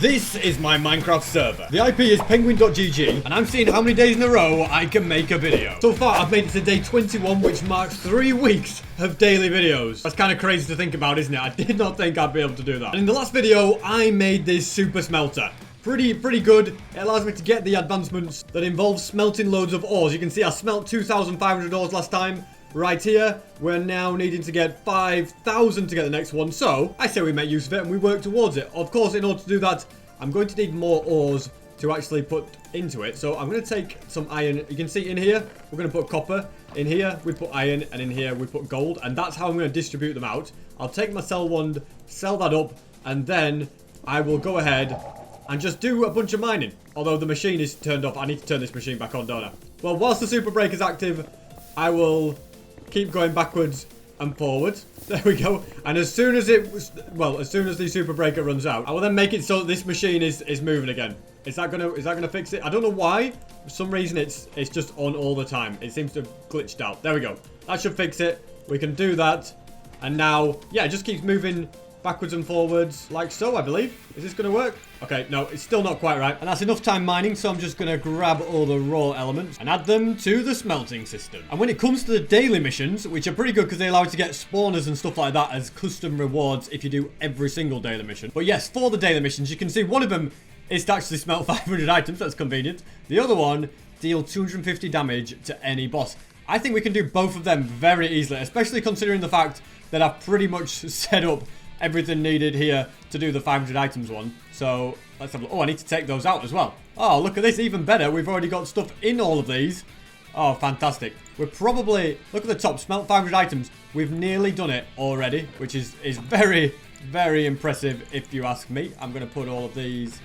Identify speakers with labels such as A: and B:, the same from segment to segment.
A: This is my Minecraft server. The IP is penguin.gg, and I'm seeing how many days in a row I can make a video. So far, I've made it to day 21, which marks 3 weeks of daily videos. That's kind of crazy to think about, isn't it? I did not think I'd be able to do that. And in the last video, I made this super smelter. Pretty good. It allows me to get the advancements that involve smelting loads of ores. You can see I smelt 2,500 ores last time. Right here, we're now needing to get 5,000 to get the next one. So, I say we make use of it and we work towards it. Of course, in order to do that, I'm going to need more ores to actually put into it. So, I'm going to take some iron. You can see in here, we're going to put copper. In here, we put iron. And in here, we put gold. And that's how I'm going to distribute them out. I'll take my sell wand, sell that up. And then I will go ahead and just do a bunch of mining. Although the machine is turned off. I need to turn this machine back on, don't I? Well, whilst the super break is active, I will keep going backwards and forwards. There we go. And as soon as as soon as the super breaker runs out, I will then make it so that this machine is moving again. Is that gonna fix it? I don't know why. For some reason it's just on all the time. It seems to have glitched out. There we go. That should fix it. We can do that. And now, yeah, it just keeps moving backwards and forwards like so, I believe. Is this going to work? Okay, no, it's still not quite right. And that's enough time mining, so I'm just going to grab all the raw elements and add them to the smelting system. And when it comes to the daily missions, which are pretty good because they allow you to get spawners and stuff like that as custom rewards if you do every single daily mission. But yes, for the daily missions, you can see one of them is to actually smelt 500 items. That's convenient. The other one, deal 250 damage to any boss. I think we can do both of them very easily, especially considering the fact that I've pretty much set up everything needed here to do the 500 items one. So let's have a look. Oh, I need to take those out as well. Oh, look at this. Even better. We've already got stuff in all of these. Oh, fantastic. We're probably, look at the top, smelt 500 items. We've nearly done it already, which is very, very impressive if you ask me. I'm going to put all of these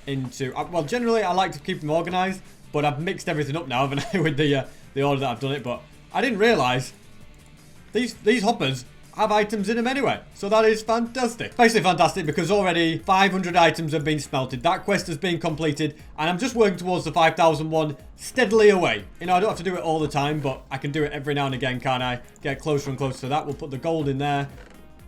A: into, well, generally I like to keep them organized, but I've mixed everything up now, haven't I, with the order that I've done it. But I didn't realize these hoppers have items in them anyway. So that is fantastic. Especially fantastic because already 500 items have been smelted. That quest has been completed. And I'm just working towards the 5,000 one steadily away. You know, I don't have to do it all the time, but I can do it every now and again, can't I? Get closer and closer to that. We'll put the gold in there.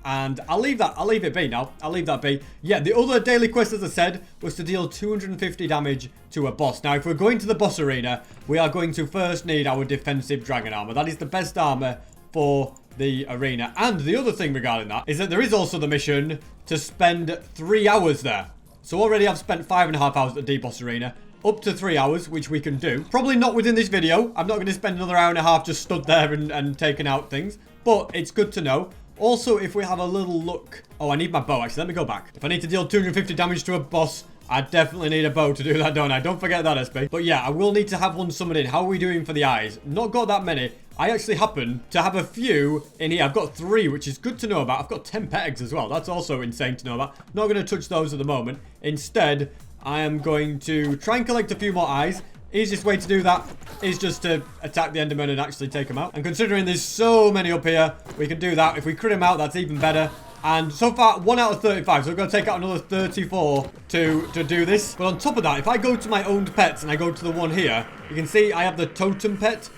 A: And I'll leave it be now. I'll leave that be. Yeah, the other daily quest, as I said, was to deal 250 damage to a boss. Now, if we're going to the boss arena, we are going to first need our defensive dragon armor. That is the best armor for the arena. And the other thing regarding that is that there is also the mission to spend 3 hours there. So already I've spent 5.5 hours at the D-Boss arena. Up to 3 hours, which we can do. Probably not within this video. I'm not going to spend another hour and a half just stood there and taking out things. But it's good to know. Also, if we have a little look... Oh, I need my bow, actually. Let me go back. If I need to deal 250 damage to a boss, I definitely need a bow to do that, don't I? Don't forget that, SB. But yeah, I will need to have one summoned in. How are we doing for the eyes? Not got that many. I actually happen to have a few in here. I've got 3, which is good to know about. I've got 10 pet eggs as well. That's also insane to know about. Not going to touch those at the moment. Instead, I am going to try and collect a few more eyes. Easiest way to do that is just to attack the Enderman and actually take them out. And considering there's so many up here, we can do that. If we crit them out, that's even better. And so far, 1 out of 35. So we're going to take out another 34 to do this. But on top of that, if I go to my owned pets and I go to the one here, you can see I have the totem pet.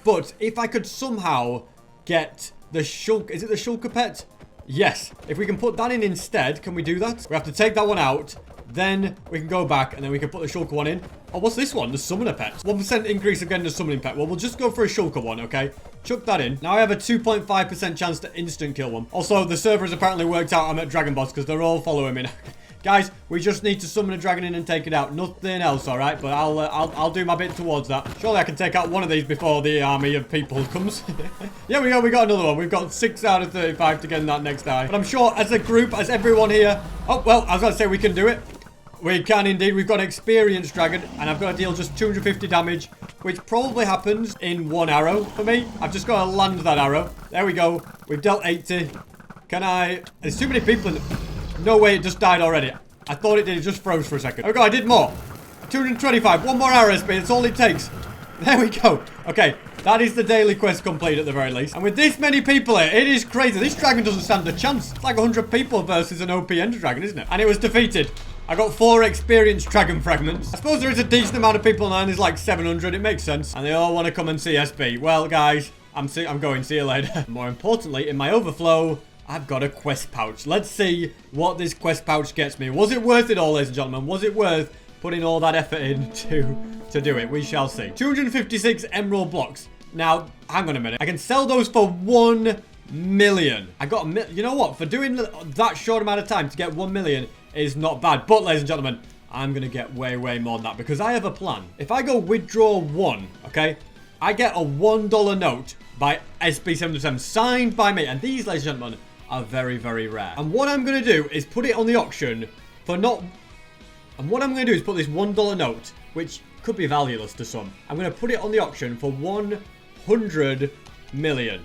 A: But if I could somehow get the shulker... Is it the shulker pet? Yes. If we can put that in instead, can we do that? We have to take that one out. Then we can go back and then we can put the shulker one in. Oh, what's this one? The summoner pet. 1% increase of getting the summoning pet. Well, we'll just go for a shulker one, okay? Chuck that in. Now I have a 2.5% chance to instant kill one. Also, the server has apparently worked out I'm at Dragon Boss because they're all following me now. Guys, we just need to summon a dragon in and take it out. Nothing else, all right? But I'll do my bit towards that. Surely I can take out one of these before the army of people comes. Yeah, we got another one. We've got 6 out of 35 to get in that next eye. But I'm sure as a group, as everyone here... Oh, well, I was going to say we can do it. We can indeed. We've got an experienced dragon, and I've got to deal just 250 damage, which probably happens in 1 arrow for me. I've just got to land that arrow. There we go. We've dealt 80. Can I... There's too many people in... No way, it just died already. I thought it did. It just froze for a second. There we go. I did more. 225. 1 more arrow speed. That's all it takes. There we go. Okay. That is the daily quest complete at the very least. And with this many people here, it is crazy. This dragon doesn't stand a chance. It's like 100 people versus an OP Ender dragon, isn't it? And it was defeated. I got 4 experienced dragon fragments. I suppose there is a decent amount of people online. There's like 700. It makes sense. And they all want to come and see SB. Well, guys, I'm going. See you later. More importantly, in my overflow, I've got a quest pouch. Let's see what this quest pouch gets me. Was it worth it all, ladies and gentlemen? Was it worth putting all that effort in to do it? We shall see. 256 emerald blocks. Now, hang on a minute. I can sell those for 1 million. I got you know what? For doing that short amount of time to get 1 million is not bad. But, ladies and gentlemen, I'm going to get way, way more than that because I have a plan. If I go withdraw 1, okay, I get a $1 note by SB727 signed by me. And these, ladies and gentlemen, are very, very rare. And what I'm going to do is put it on the auction for not... And what I'm going to do is put this $1 note, which could be valueless to some. I'm going to put it on the auction for 100 million.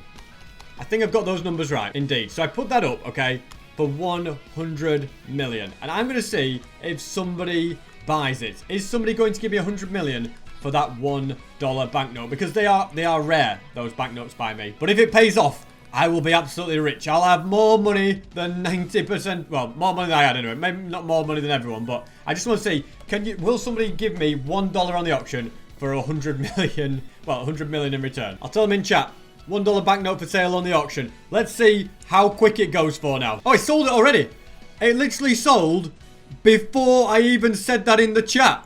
A: I think I've got those numbers right. Indeed. So I put that up, okay, for 100 million. And I'm going to see if somebody buys it. Is somebody going to give me 100 million for that $1 banknote? Because they are rare, those banknotes by me. But if it pays off, I will be absolutely rich. I'll have more money than 90%. Well, more money than I had anyway. Maybe not more money than everyone, but I just want to see, will somebody give me $1 on the auction for 100 million? Well, 100 million in return. I'll tell them in chat. $1 banknote for sale on the auction. Let's see how quick it goes for now. Oh, it sold it already. It literally sold before I even said that in the chat.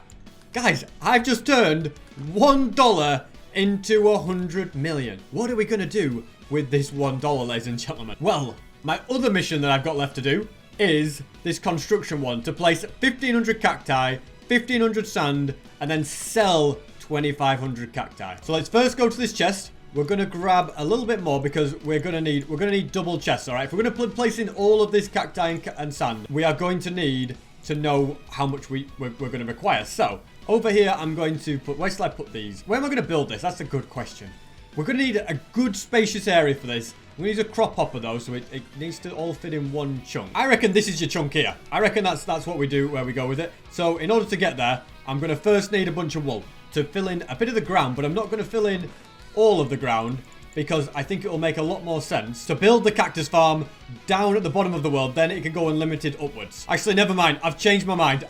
A: Guys, I've just turned $1 into 100 million. What are we going to do with this $1, ladies and gentlemen? Well, my other mission that I've got left to do is this construction one, to place 1,500 cacti, 1,500 sand, and then sell 2,500 cacti. So let's first go to this chest. We're going to grab a little bit more because we're going to need double chests, all right? If we're going to place in all of this cacti and sand, we are going to need to know how much we're going to require. So over here, I'm going to put, where shall I put these? Where am I going to build this? That's a good question. We're going to need a good spacious area for this. We need a crop hopper though, so it needs to all fit in one chunk. I reckon this is your chunk here. I reckon that's what we do, where we go with it. So in order to get there, I'm going to first need a bunch of wool to fill in a bit of the ground, but I'm not going to fill in all of the ground because I think it will make a lot more sense to build the cactus farm down at the bottom of the world. Then it can go unlimited upwards. Actually, never mind. I've changed my mind.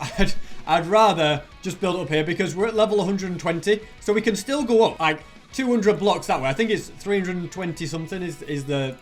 A: I'd rather just build up here because we're at level 120, so we can still go up like 200 blocks that way. I think it's 320 something is the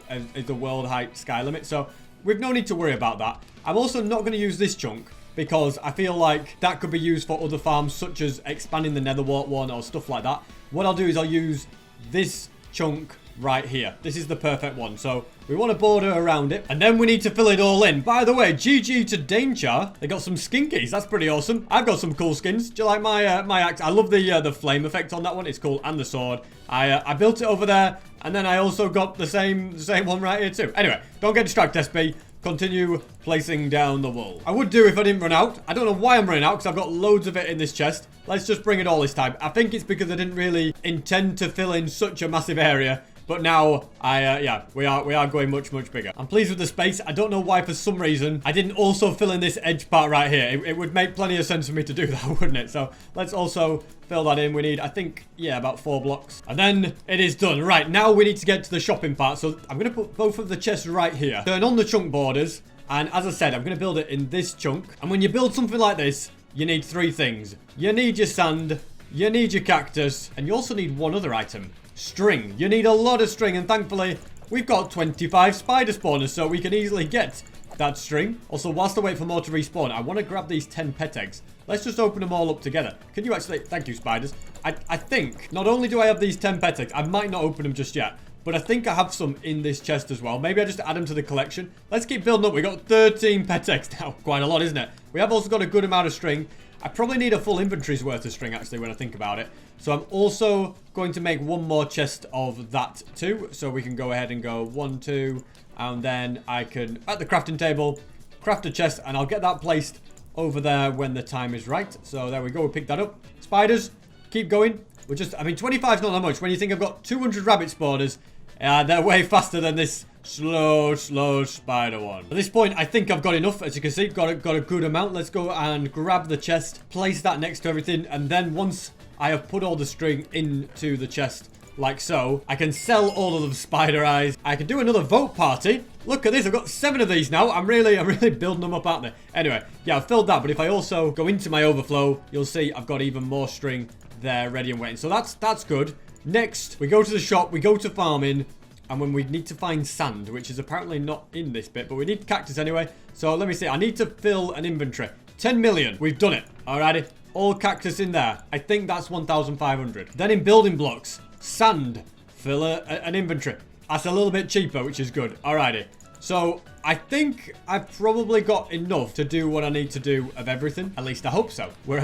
A: world height sky limit. So we've no need to worry about that. I'm also not going to use this chunk because I feel like that could be used for other farms, such as expanding the netherwart one or stuff like that. What I'll do is I'll use this chunk right here. This is the perfect one. So we want to border around it, and then we need to fill it all in. By the way, GG to Danger. They got some skinkies. That's pretty awesome. I've got some cool skins. Do you like my my axe? I love the flame effect on that one. It's cool, and the sword. I built it over there, and then I also got the same one right here too. Anyway, don't get distracted, SB. Continue placing down the wool. I would do if I didn't run out. I don't know why I'm running out because I've got loads of it in this chest. Let's just bring it all this time. I think it's because I didn't really intend to fill in such a massive area. But now, yeah, we are going much, much bigger. I'm pleased with the space. I don't know why, for some reason, I didn't also fill in this edge part right here. It would make plenty of sense for me to do that, wouldn't it? So let's also fill that in. We need, I think, yeah, about 4 blocks. And then it is done. Right, now we need to get to the shopping part. So I'm going to put both of the chests right here. Turn on the chunk borders. And as I said, I'm going to build it in this chunk. And when you build something like this, you need 3 things. You need your sand, you need your cactus, and you also need one other item. String. You need a lot of string, and thankfully we've got 25 spider spawners, so we can easily get that string. Also, whilst I wait for more to respawn, I want to grab these 10 pet eggs. Let's just open them all up together. Can you actually... Thank you, spiders. I think not only do I have these 10 pet eggs, I might not open them just yet, but I think I have some in this chest as well. Maybe I just add them to the collection. Let's keep building up. We got 13 pet eggs now. Quite a lot, isn't it? We have also got a good amount of string. I probably need a full inventory's worth of string, actually, when I think about it. So I'm also going to make one more chest of that too. So we can go ahead and go 1, 2, and then I can, at the crafting table, craft a chest, and I'll get that placed over there when the time is right. So there we go. We picked that up. Spiders, keep going. We're just, I mean, 25 is not that much. When you think I've got 200 rabbit spawners, they're way faster than this slow spider one. At this point, I think I've got enough. As you can see, got a good amount. Let's go and grab the chest, place that next to everything, and then once I have put all the string into the chest like so, I can sell all of the spider eyes. I can do another vote party. Look at this, I've got 7 of these now. I'm really building them up, aren't I? Anyway, yeah, I've filled that, but if I also go into my overflow, you'll see I've got even more string there ready and waiting. So that's good. Next, we go to the shop, we go to farming, And when we need to find sand, which is apparently not in this bit, but we need cactus anyway. So let me see. I need to fill an inventory. 10 million. We've done it. Alrighty. All cactus in there. I think that's 1,500. Then in building blocks, sand. Fill an inventory. That's a little bit cheaper, which is good. Alrighty. So I think I've probably got enough to do what I need to do of everything. At least I hope so. We're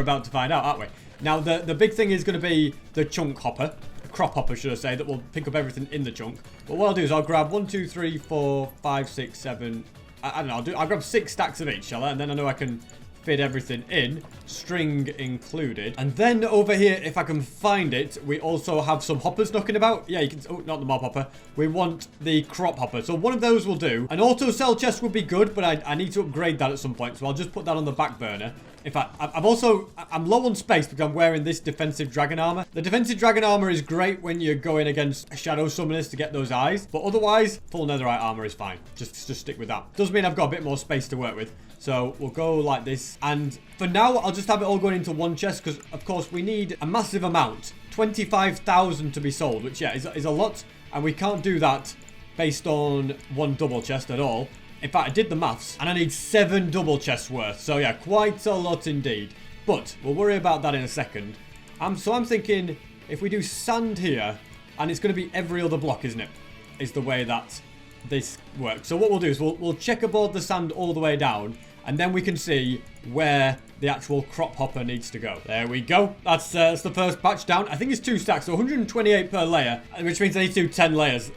A: about to find out, aren't we? Now, the big thing is going to be the chunk hopper. Crop hopper, should I say, that will pick up everything in the chunk. But what I'll do is I'll grab 1, 2, 3, 4, 5, 6, 7. I don't know. I'll grab 6 stacks of each, shall I? And then I know I can fit everything in, string included. And then over here, if I can find it, we also have some hoppers knocking about. Yeah, you can. Oh, not the mob hopper. We want the crop hopper. So one of those will do. An auto sell chest would be good, but I need to upgrade that at some point. So I'll just put that on the back burner. In fact, I'm low on space because I'm wearing this defensive dragon armor. The defensive dragon armor is great when you're going against shadow summoners to get those eyes. But otherwise, full netherite armor is fine. Just stick with that. Does mean I've got a bit more space to work with. So we'll go like this. And for now, I'll just have it all going into one chest because, of course, we need a massive amount. 25,000 to be sold, which, yeah, is a lot. And we can't do that based on one double chest at all. In fact, I did the maths, and I need 7 double chests worth. So, yeah, quite a lot indeed. But we'll worry about that in a second. So I'm thinking if we do sand here, and it's going to be every other block, isn't it? Is the way that this works. So what we'll do is we'll checkerboard the sand all the way down, and then we can see where the actual crop hopper needs to go. There we go. That's the first batch down. I think it's 2 stacks, so 128 per layer, which means I need to do 10 layers.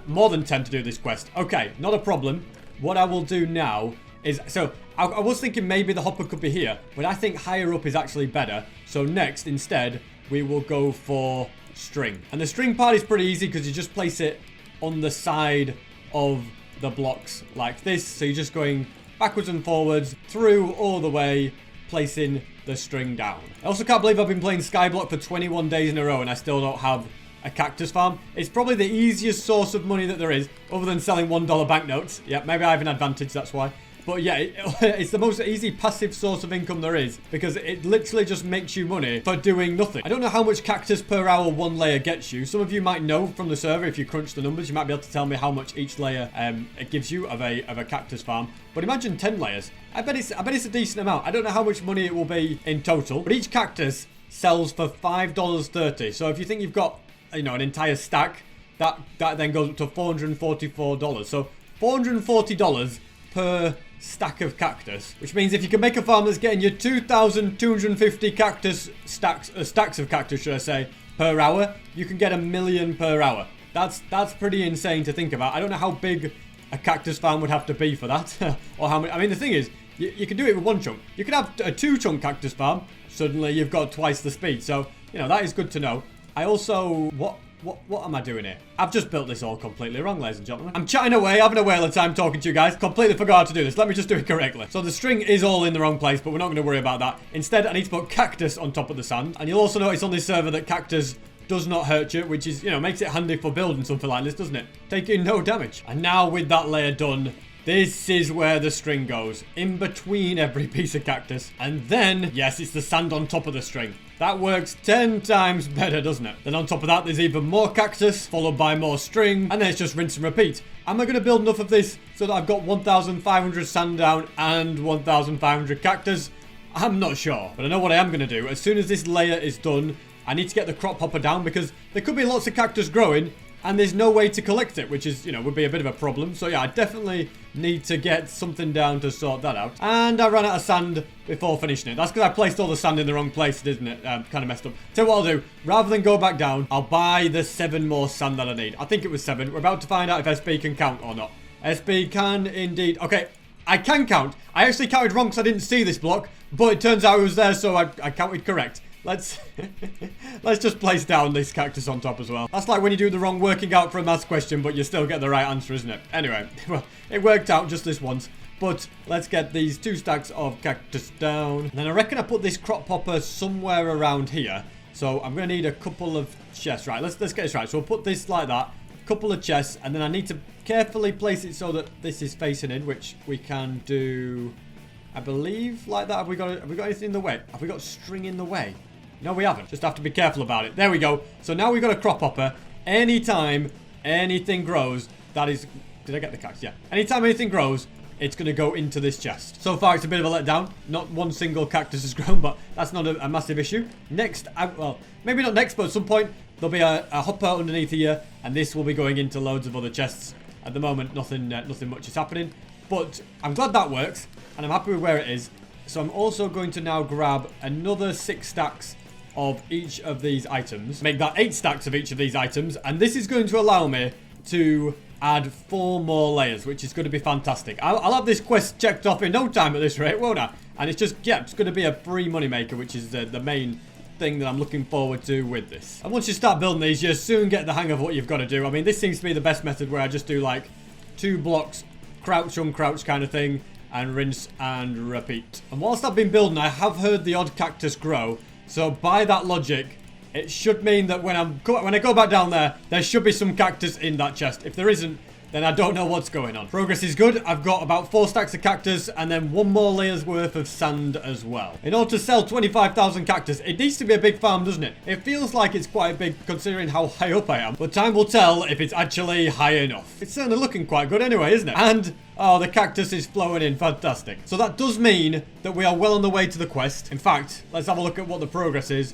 A: More than 10 to do this quest. Okay, not a problem. What I will do now is, so I was thinking maybe the hopper could be here, but I think higher up is actually better. So next, instead, we will go for string. And the string part is pretty easy because you just place it on the side of the blocks like this. So you're just going backwards and forwards through all the way, placing the string down. I also can't believe I've been playing Skyblock for 21 days in a row and I still don't have a cactus farm. It's probably the easiest source of money that there is, other than selling $1 banknotes. Yeah, maybe I have an advantage, that's why. But yeah, it's the most easy passive source of income there is, because it literally just makes you money for doing nothing. I don't know how much cactus per hour one layer gets you. Some of you might know from the server. If you crunch the numbers, you might be able to tell me how much each layer it gives you of a cactus farm. But imagine 10 layers. I bet it's a decent amount. I don't know how much money it will be in total, but each cactus sells for $5.30. So if you think you've got, you know, an entire stack, that then goes up to $444. So $440 per stack of cactus, which means if you can make a farm that's getting you 2,250 cactus stacks of cactus, should I say, per hour, you can get $1 million per hour. That's pretty insane to think about. I don't know how big a cactus farm would have to be for that, or how many. I mean, the thing is, you can do it with one chunk. You can have a 2-chunk cactus farm. Suddenly, you've got twice the speed. So, you know, that is good to know. I also... What am I doing here? I've just built this all completely wrong, ladies and gentlemen. I'm chatting away, having a whale of time talking to you guys. Completely forgot how to do this. Let me just do it correctly. So the string is all in the wrong place, but we're not going to worry about that. Instead, I need to put cactus on top of the sand. And you'll also notice on this server that cactus does not hurt you, which is, you know, makes it handy for building something like this, doesn't it? Taking no damage. And now with that layer done, this is where the string goes. In between every piece of cactus. And then, yes, it's the sand on top of the string. That works 10 times better, doesn't it? Then on top of that, there's even more cactus, followed by more string, and then it's just rinse and repeat. Am I going to build enough of this so that I've got 1,500 sand down and 1,500 cactus? I'm not sure, but I know what I am going to do. As soon as this layer is done, I need to get the crop hopper down because there could be lots of cactus growing, and there's no way to collect it, which is, you know, would be a bit of a problem. So yeah, I definitely need to get something down to sort that out. And I ran out of sand before finishing it. That's because I placed all the sand in the wrong place, isn't it? Kind of messed up. So what I'll do, rather than go back down, I'll buy the 7 more sand that I need. I think it was 7. We're about to find out if SB can count or not. SB can indeed. Okay, I can count. I actually counted wrong because I didn't see this block, but it turns out it was there, so I counted correct. Let's just place down this cactus on top as well. That's like when you do the wrong working out for a maths question, but you still get the right answer, isn't it? Anyway, well, it worked out just this once. But let's get these 2 stacks of cactus down. And then I reckon I put this crop hopper somewhere around here. So I'm going to need a couple of chests. Right, let's get this right. So we'll put this like that. A couple of chests. And then I need to carefully place it so that this is facing in, which we can do, I believe, like that. Have we got anything in the way? Have we got string in the way? No, we haven't. Just have to be careful about it. There we go. So now we've got a crop hopper. Anytime anything grows, that is... Did I get the cactus? Yeah. Anytime anything grows, it's going to go into this chest. So far, it's a bit of a letdown. Not one single cactus has grown, but that's not a massive issue. Next, well, maybe not next, but at some point, there'll be a hopper underneath here, and this will be going into loads of other chests. At the moment, nothing much is happening, but I'm glad that works, and I'm happy with where it is. So I'm also going to now grab another 6 stacks of each of these items. Make that 8 stacks of each of these items, and this is going to allow me to add 4 more layers, which is going to be fantastic. I'll have this quest checked off in no time at this rate, won't I? And it's just, yeah, it's going to be a free money maker, which is the main thing that I'm looking forward to with this. And once you start building these, you soon get the hang of what you've got to do. I mean, this seems to be the best method, where I just do like 2 blocks, crouch, uncrouch kind of thing, and rinse and repeat. And whilst I've been building, I have heard the odd cactus grow. So by that logic, it should mean that when I go back down there should be some cactus in that chest. If there isn't, then I don't know what's going on. Progress is good. I've got about 4 stacks of cactus and then 1 more layer's worth of sand as well. In order to sell 25,000 cactus, it needs to be a big farm, doesn't it? It feels like it's quite big considering how high up I am, but time will tell if it's actually high enough. It's certainly looking quite good anyway, isn't it? And, oh, the cactus is flowing in. Fantastic. So that does mean that we are well on the way to the quest. In fact, let's have a look at what the progress is.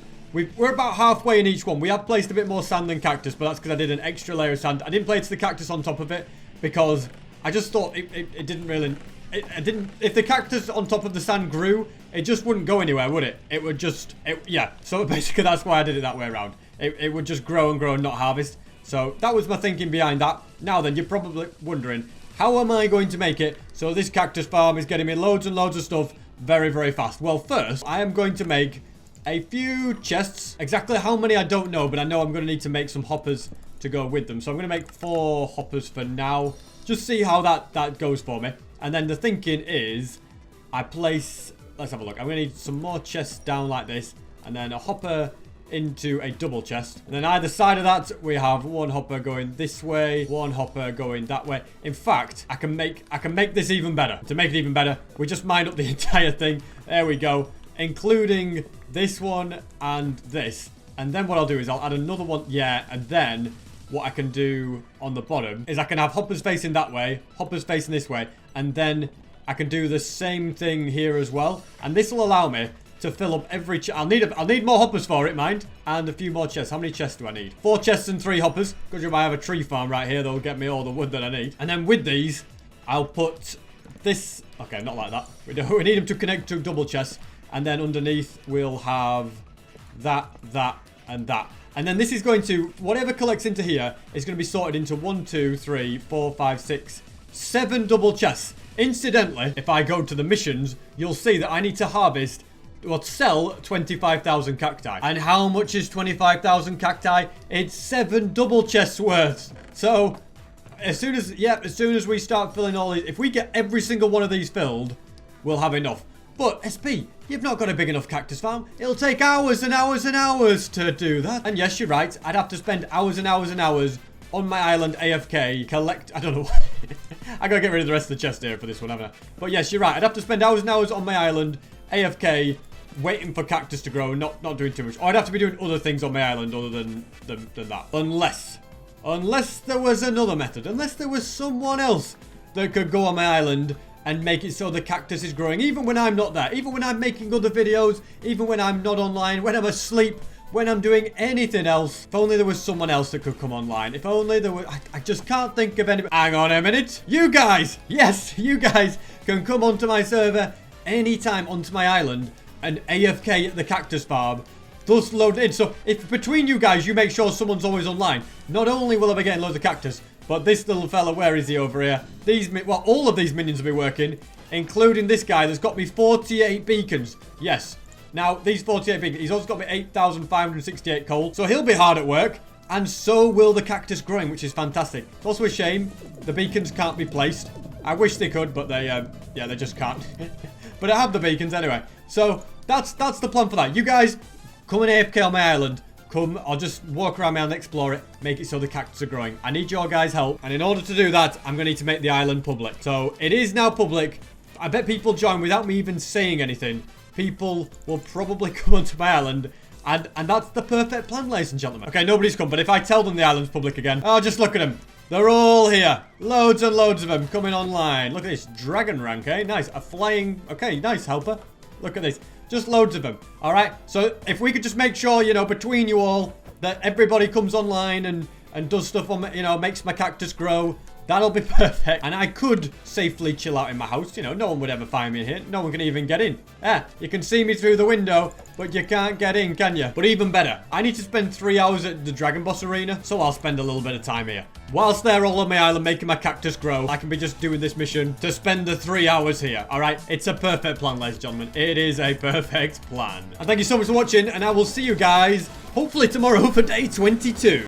A: We're about halfway in each one. We have placed a bit more sand than cactus, but that's because I did an extra layer of sand. I didn't place the cactus on top of it because I just thought it didn't really... If the cactus on top of the sand grew, it just wouldn't go anywhere, would it? It would just... yeah, so basically that's why I did it that way around. It would just grow and grow and not harvest. So that was my thinking behind that. Now then, you're probably wondering, how am I going to make it so this cactus farm is getting me loads and loads of stuff very, very fast? Well, first, I am going to make a few chests. Exactly how many I don't know, but I know I'm going to need to make some hoppers to go with them. So I'm going to make 4 hoppers for now. Just see how that goes for me. And then the thinking is I place... Let's have a look. I'm going to need some more chests down like this. And then a hopper into a double chest. And then either side of that, we have 1 hopper going this way, 1 hopper going that way. In fact, I can make this even better. To make it even better, we just mine up the entire thing. There we go. Including this one and this. And then what I'll do is I'll add another one. Yeah, and then what I can do on the bottom is I can have hoppers facing that way, hoppers facing this way, and then I can do the same thing here as well. And this will allow me to fill up every chest. I'll need more hoppers for it, mind. And a few more chests. How many chests do I need? 4 chests and 3 hoppers. Good job I have a tree farm right here that'll get me all the wood that I need. And then with these, I'll put this... Okay, not like that. We need them to connect to double chests. And then underneath, we'll have that, and that. And then this is going to, whatever collects into here, is going to be sorted into 1, 2, 3, 4, 5, 6, 7 double chests. Incidentally, if I go to the missions, you'll see that I need to harvest, or sell 25,000 cacti. And how much is 25,000 cacti? It's 7 double chests worth. So, as soon as we start filling all these, if we get every single one of these filled, we'll have enough. But, SP, you've not got a big enough cactus farm. It'll take hours and hours and hours to do that. And yes, you're right. I'd have to spend hours and hours and hours on my island AFK, I don't know. I gotta get rid of the rest of the chest here for this one, haven't I? But yes, you're right. I'd have to spend hours and hours on my island AFK, waiting for cactus to grow, not doing too much. Or I'd have to be doing other things on my island other than that. Unless there was another method. Unless there was someone else that could go on my island and make it so the cactus is growing, even when I'm not there, even when I'm making other videos, even when I'm not online, when I'm asleep, when I'm doing anything else. If only there was someone else that could come online. If only there were... I just can't think of anybody. Hang on a minute. You guys! Yes, you guys can come onto my server anytime onto my island and AFK the cactus farm. Thus load in. So if between you guys you make sure someone's always online, not only will I be getting loads of cactus, but this little fella, where is he over here? All of these minions will be working, including this guy that's got me 48 beacons. Yes. Now, these 48 beacons, he's also got me 8,568 coal. So he'll be hard at work, and so will the cactus growing, which is fantastic. It's also a shame the beacons can't be placed. I wish they could, but they just can't. But I have the beacons anyway. So that's the plan for that. You guys, come and AFK on my island. Come, I'll just walk around my island, explore it, make it so the cactus are growing. I need your guys' help. And in order to do that, I'm going to need to make the island public. So it is now public. I bet people join without me even saying anything. People will probably come onto my island. And that's the perfect plan, ladies and gentlemen. Okay, nobody's come, but if I tell them the island's public again, oh, just look at them. They're all here. Loads and loads of them coming online. Look at this. Dragon rank, eh? Nice. A flying... Okay, nice, helper. Look at this. Just loads of them. All right. So if we could just make sure, you know, between you all, that everybody comes online and does stuff on, you know, makes my cactus grow. That'll be perfect. And I could safely chill out in my house. You know, no one would ever find me in here. No one can even get in. You can see me through the window, but you can't get in, can you? But even better, I need to spend 3 hours at the Dragon Boss Arena, so I'll spend a little bit of time here. Whilst they're all on my island making my cactus grow, I can be just doing this mission to spend the 3 hours here, all right? It's a perfect plan, ladies and gentlemen. It is a perfect plan. And thank you so much for watching, and I will see you guys hopefully tomorrow for day 22.